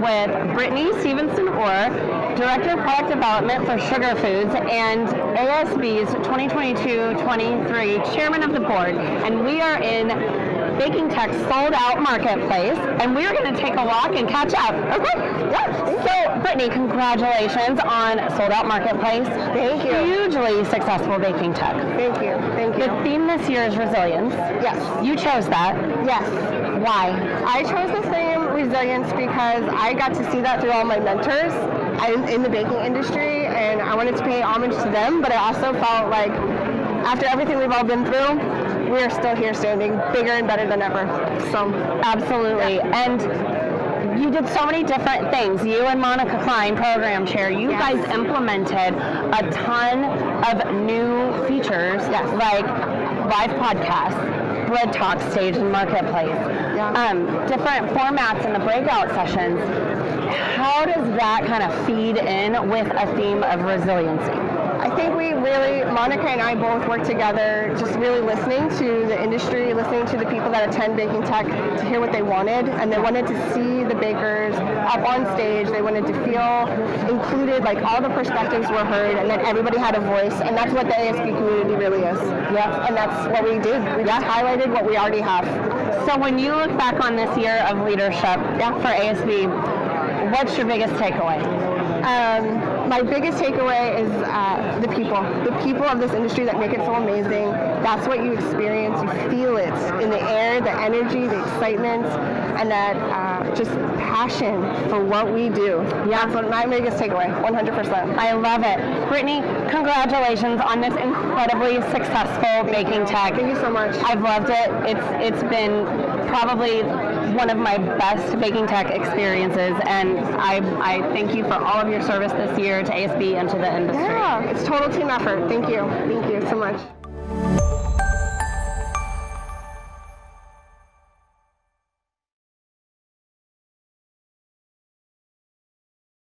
with Brittny Stephenson Ohr, Director of Product Development for Sugar Foods and ASB's 2022-23 Chairman of the Board. And we are in BakingTECH's Sold Out Marketplace, and we're going to take a walk and catch up. Okay? Yeah. So, Brittny, congratulations on Sold Out Marketplace. Thank you. Hugely successful BakingTECH. Thank you. Thank you. The theme this year is resilience. Yes. You chose that. Yes. Why? I chose the theme resilience because I got to see that through all my mentors in the baking industry, and I wanted to pay homage to them, but I also felt like after everything we've all been through, we are still here standing bigger and better than ever. So, absolutely. Yeah. And you did so many different things. You and Monica Klein, program chair, you guys implemented a ton of new features like live podcasts, Bread Talk stage and marketplace, different formats in the breakout sessions. How does that kind of feed in with a theme of resiliency? I think Monica and I both work together, just really listening to the industry, listening to the people that attend BakingTECH to hear what they wanted, and they wanted to see the bakers up on stage. They wanted to feel included, like all the perspectives were heard, and that everybody had a voice, and that's what the ASB community really is. Yeah, and that's what we did. We just highlighted what we already have. So when you look back on this year of leadership for ASB, what's your biggest takeaway? My biggest takeaway is the people of this industry that make it so amazing. That's what you experience. You feel it in the air, the energy, the excitement, and that just passion for what we do. Yeah, that's my biggest takeaway, 100%. I love it. Brittny, congratulations on this incredibly successful BakingTECH. Thank you so much. I've loved it. It's been probably one of my best BakingTECH experiences, and I thank you for all of your service this year to ASB and to the industry. Yeah, it's total team effort. Thank you. Thank you so much.